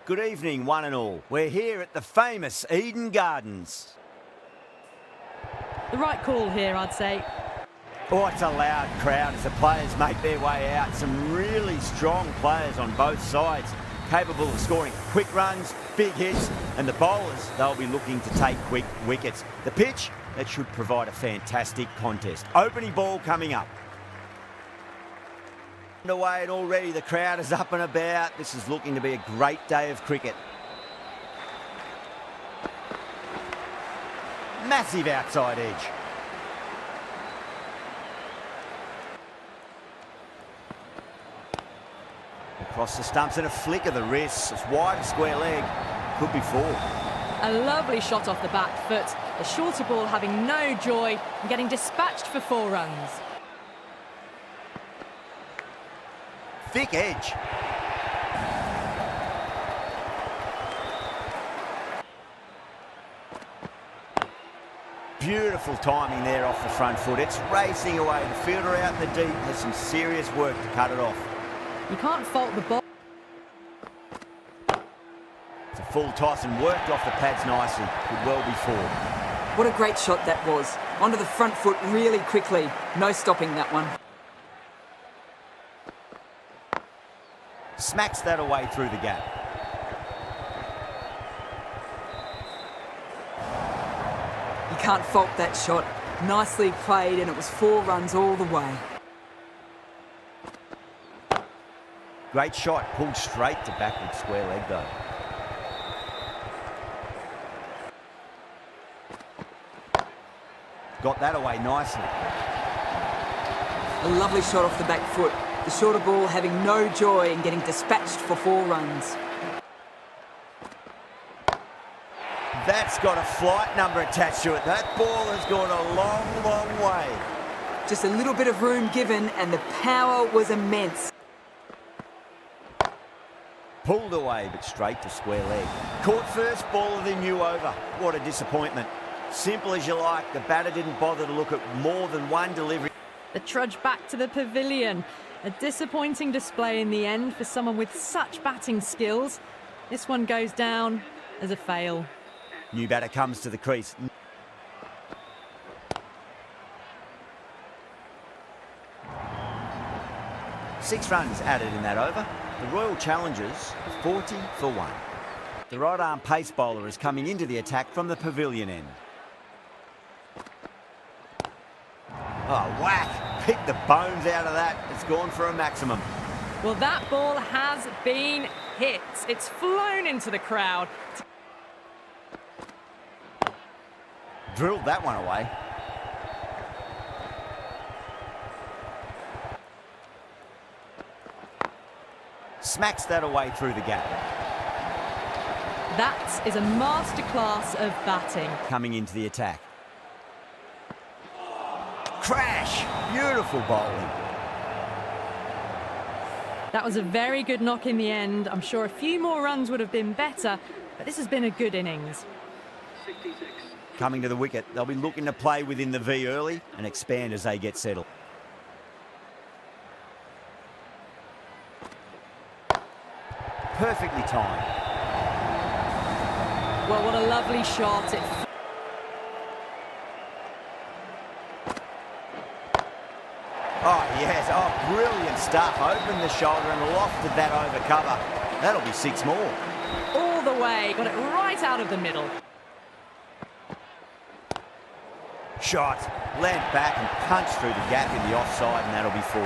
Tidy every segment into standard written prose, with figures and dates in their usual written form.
Good evening, one and all. We're here at the famous Eden Gardens. The right call here, I'd say. Oh, it's a loud crowd as the players make their way out. Some really strong players on both sides, capable of scoring quick runs, big hits, and the bowlers, they'll be looking to take quick wickets. The pitch, that should provide a fantastic contest. Opening ball coming up. Underway, and already the crowd is up and about. This is looking to be a great day of cricket. Massive outside edge. Across the stumps and a flick of the wrist. It's wide, square leg. Could be four. A lovely shot off the back foot. The shorter ball having no joy and getting dispatched for 4 runs. Thick edge. Beautiful timing there off the front foot. It's racing away. The fielder out in the deep has some serious work to cut it off. You can't fault the ball. It's a full toss and worked off the pads nicely. Could well be 4. What a great shot that was. Onto the front foot really quickly. No stopping that one. Smacks that away through the gap. You can't fault that shot. Nicely played, and it was 4 runs all the way. Great shot, pulled straight to backward square leg though. Got that away nicely. A lovely shot off the back foot. The shorter ball having no joy and getting dispatched for 4 runs. That's got a flight number attached to it. That ball has gone a long, long way. Just a little bit of room given, and the power was immense. Pulled away, but straight to square leg. Caught first ball of the new over. What a disappointment. Simple as you like. The batter didn't bother to look at more than one delivery. The trudge back to the pavilion. A disappointing display in the end for someone with such batting skills. This one goes down as a fail. New batter comes to the crease. Six runs added in that over. The Royal Challengers 40 for 1. The right arm pace bowler is coming into the attack from the pavilion end. Oh, whack! Pick the bones out of that. It's gone for a maximum. Well, that ball has been hit. It's flown into the crowd. Drilled that one away. Smacks that away through the gap. That is a masterclass of batting. Coming into the attack. Crash! Beautiful bowling. That was a very good knock in the end. I'm sure a few more runs would have been better, but this has been a good innings. 66. Coming to the wicket, they'll be looking to play within the V early and expand as they get settled. Perfectly timed. Well, what a lovely shot. Oh, yes. Oh, brilliant stuff. Opened the shoulder and lofted that over cover. That'll be 6 more. All the way. Got it right out of the middle. Shot. Leant back and punched through the gap in the offside, and that'll be 4.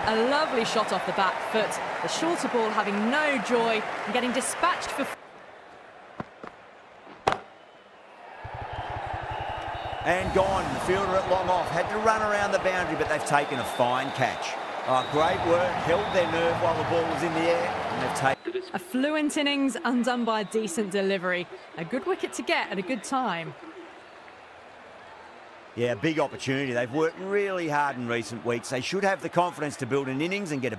A lovely shot off the back foot. The shorter ball having no joy and getting dispatched for... And gone. The fielder at long off. Had to run around the boundary, but they've taken a fine catch. Oh, great work. Held their nerve while the ball was in the air. And they've taken... A fluent innings undone by a decent delivery. A good wicket to get at a good time. Yeah, big opportunity. They've worked really hard in recent weeks. They should have the confidence to build an innings and get a...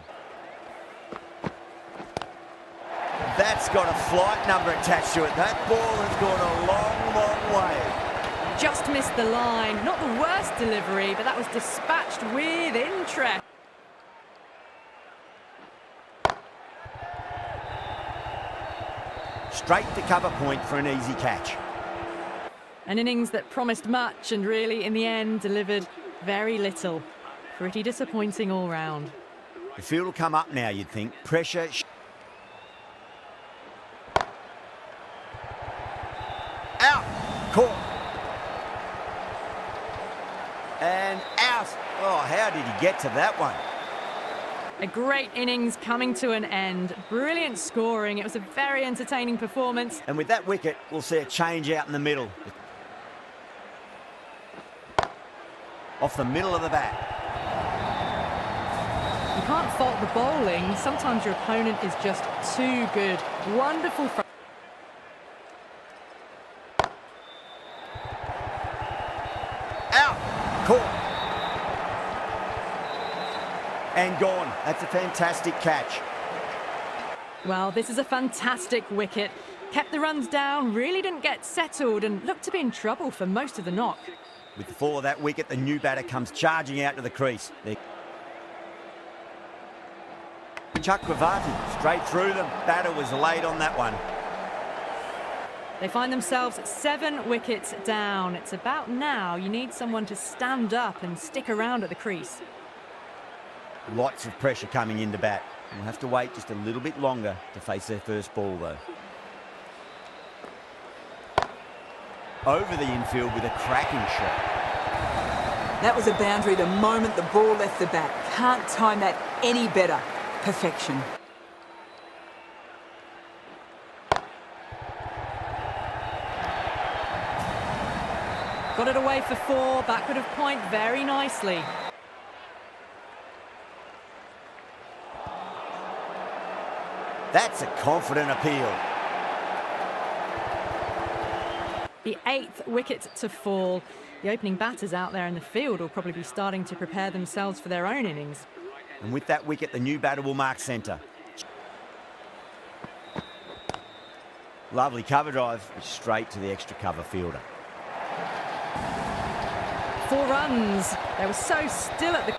That's got a flight number attached to it. That ball has gone a long, long way. Just missed the line. Not the worst delivery, but that was dispatched with interest. straight to cover point for an easy catch. An innings that promised much and really, in the end, delivered very little. Pretty disappointing all round. The field will come up now, you'd think. Pressure. Out. Caught. And out. Oh, how did he get to that one? A great innings coming to an end. Brilliant scoring. It was a very entertaining performance. And with that wicket, we'll see a change out in the middle. Off the middle of the bat. You can't fault the bowling. Sometimes your opponent is just too good. Wonderful. Out. Caught. And gone. That's a fantastic catch. Well, this is a fantastic wicket. Kept the runs down, really didn't get settled and looked to be in trouble for most of the knock. With the fall of that wicket, the new batter comes charging out to the crease. Chakravarti straight through them. Batter was late on that one. They find themselves 7 wickets down. It's about now you need someone to stand up and stick around at the crease. Lots of pressure coming into bat. We'll have to wait just a little bit longer to face their first ball, though. Over the infield with a cracking shot. That was a boundary the moment the ball left the bat. Can't time that any better. Perfection. Got it away for 4, backward of point very nicely. That's a confident appeal. The 8th wicket to fall. The opening batters out there in the field will probably be starting to prepare themselves for their own innings. And with that wicket, the new batter will mark centre. Lovely cover drive, straight to the extra cover fielder. 4 runs. They were so still at the...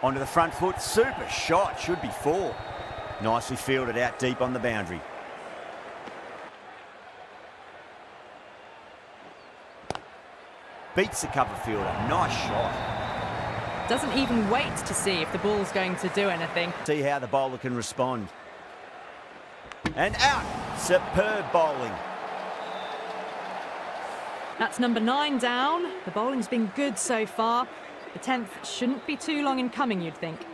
Onto the front foot, super shot, should be 4. Nicely fielded out deep on the boundary. Beats the cover fielder, nice shot. Doesn't even wait to see if the ball's going to do anything. See how the bowler can respond. And out, superb bowling. That's number 9 down. The bowling's been good so far. The 10th shouldn't be too long in coming, you'd think.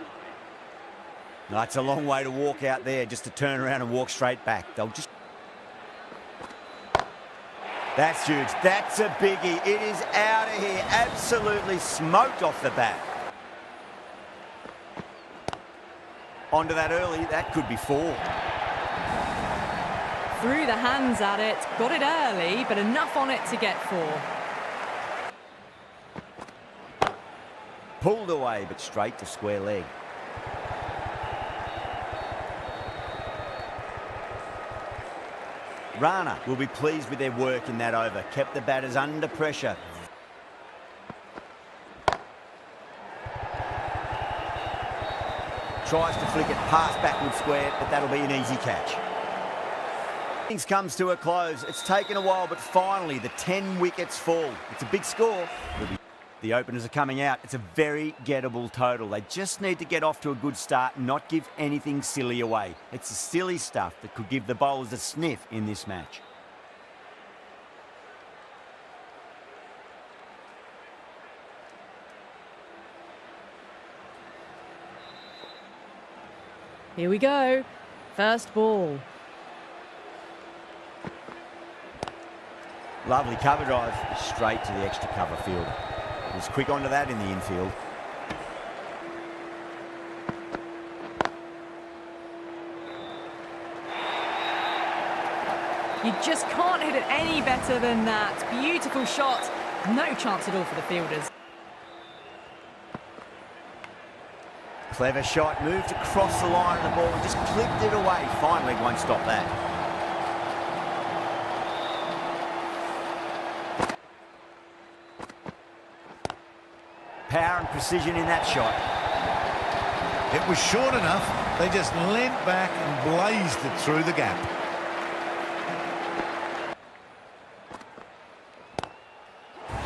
No, it's a long way to walk out there just to turn around and walk straight back. They'll just... That's huge. That's a biggie. It is out of here. Absolutely smoked off the bat. Onto that early. That could be 4. Threw the hands at it. Got it early, but enough on it to get 4. Pulled away, but straight to square leg. Rana will be pleased with their work in that over. Kept the batters under pressure. Tries to flick it past backward square, but that'll be an easy catch. Things comes to a close. It's taken a while, but finally the 10 wickets fall. It's a big score. The openers are coming out. It's a very gettable total. They just need to get off to a good start and not give anything silly away. It's the silly stuff that could give the bowlers a sniff in this match. Here we go. First ball. Lovely cover drive, straight to the extra cover fielder. Was quick onto that in the infield. You just can't hit it any better than that. Beautiful shot. No chance at all for the fielders. Clever shot, moved across the line of the ball and just clipped it away. Finally, won't stop that. Power and precision in that shot. It was short enough. They just leant back and blazed it through the gap.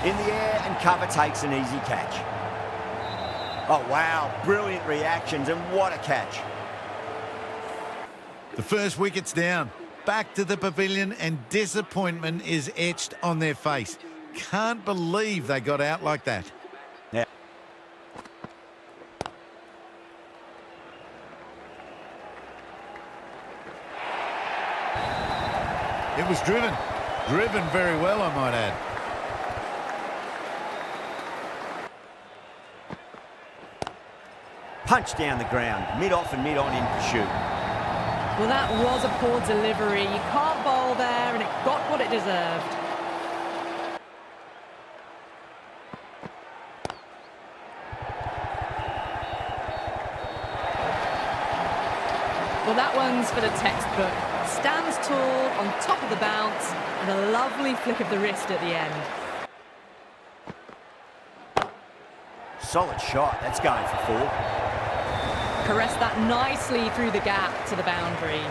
In the air and cover takes an easy catch. Oh, wow. Brilliant reactions and what a catch. The first wicket's down. Back to the pavilion and disappointment is etched on their face. Can't believe they got out like that. Now, It was driven. Driven very well, I might add. punch down the ground, mid-off and mid-on in pursuit. Well, that was a poor delivery. You can't bowl there, and it got what it deserved. Well, that one's for the textbook. Stands tall on top of the bounce, and a lovely flick of the wrist at the end. Solid shot. That's going for four. Caressed that nicely through the gap to the boundary.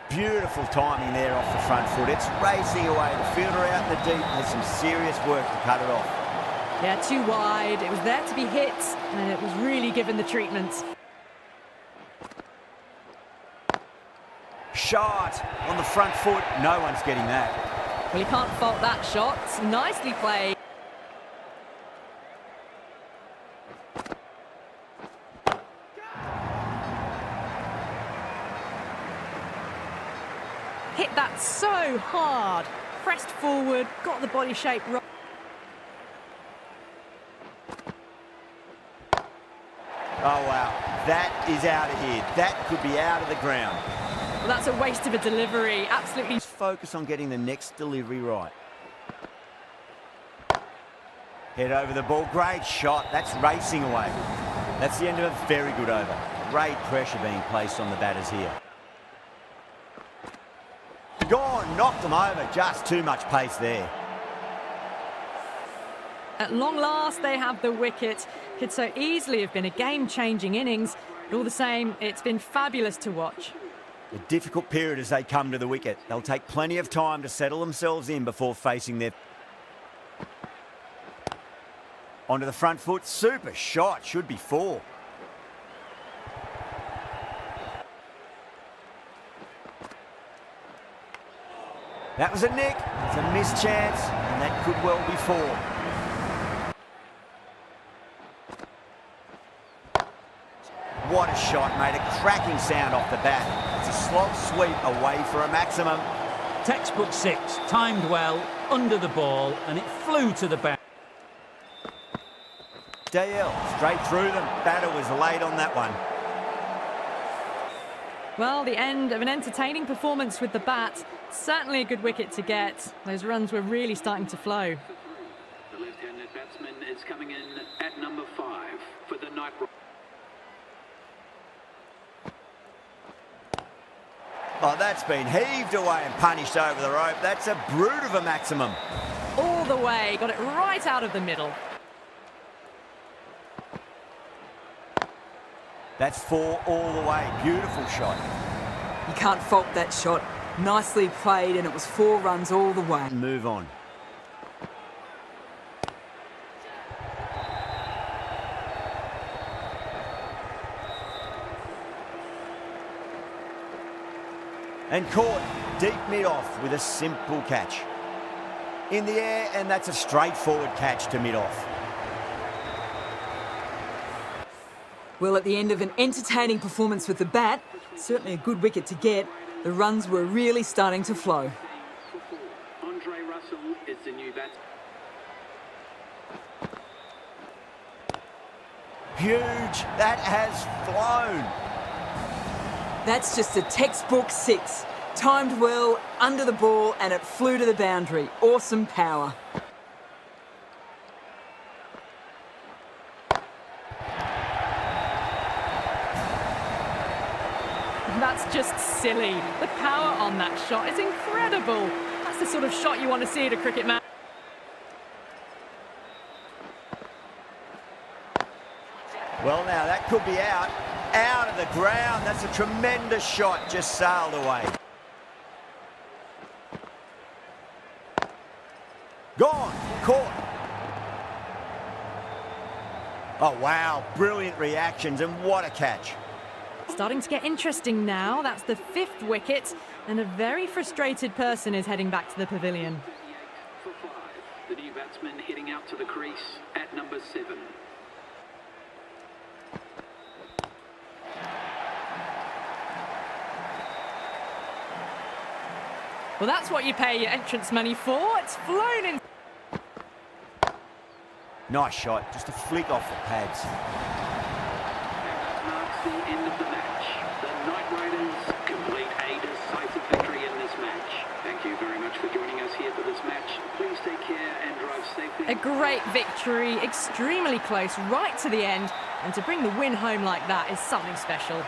Beautiful timing there off the front foot. It's racing away. The fielder out in the deep has some serious work to cut it off. Yeah, too wide. It was there to be hit, and it was really given the treatment. Shot on the front foot. No one's getting that. Well, you can't fault that shot. Nicely played. Hit that so hard. Pressed forward, got the body shape right. Oh, wow. That is out of here. That could be out of the ground. Well, that's a waste of a delivery. Absolutely. Just focus on getting the next delivery right. Head over the ball. Great shot. That's racing away. That's the end of a very good over. Great pressure being placed on the batters here. Gone. Knocked them over. Just too much pace there. At long last, they have the wicket. Could so easily have been a game-changing innings, but all the same, it's been fabulous to watch. A difficult period as they come to the wicket. They'll take plenty of time to settle themselves in before facing their... Onto the front foot. Super shot. Should be four. That was a nick. It's a missed chance, and that could well be four. What a shot, made a cracking sound off the bat. It's a slog sweep away for a maximum. Textbook six, timed well, under the ball, and it flew to the back. DL, straight through them. Batter was late on that one. Well, the end of an entertaining performance with the bat. Certainly a good wicket to get. Those runs were really starting to flow. The left-handed batsman is coming in at number 5 for the night. Oh, that's been heaved away and punished over the rope. That's a brute of a maximum. All the way, got it right out of the middle. That's four all the way. Beautiful shot. You can't fault that shot. Nicely played, and it was 4 runs all the way. Move on. And caught deep mid-off with a simple catch. In the air, and that's a straightforward catch to mid-off. Well, at the end of an entertaining performance with the bat, certainly a good wicket to get, the runs were really starting to flow. Andre Russell is the new batsman. Huge. That has flown. That's just a textbook 6. Timed well, under the ball, and it flew to the boundary. Awesome power. That's just silly. The power on that shot is incredible. That's the sort of shot you want to see at a cricket match. Well, now that could be out of the ground. That's a tremendous shot, just sailed away. Gone, caught. Oh, wow, brilliant reactions, and what a catch. Starting to get interesting now. That's the 5th wicket, and a very frustrated person is heading back to the pavilion. For 5. The new batsman heading out to the crease at number 7. Well, that's what you pay your entrance money for. It's flown in. Nice shot, just a flick off the pads. That marks the end of the match. The Knight Riders complete a decisive victory in this match. Thank you very much for joining us here for this match. Please take care and drive safely. A great victory, extremely close, right to the end. And to bring the win home like that is something special.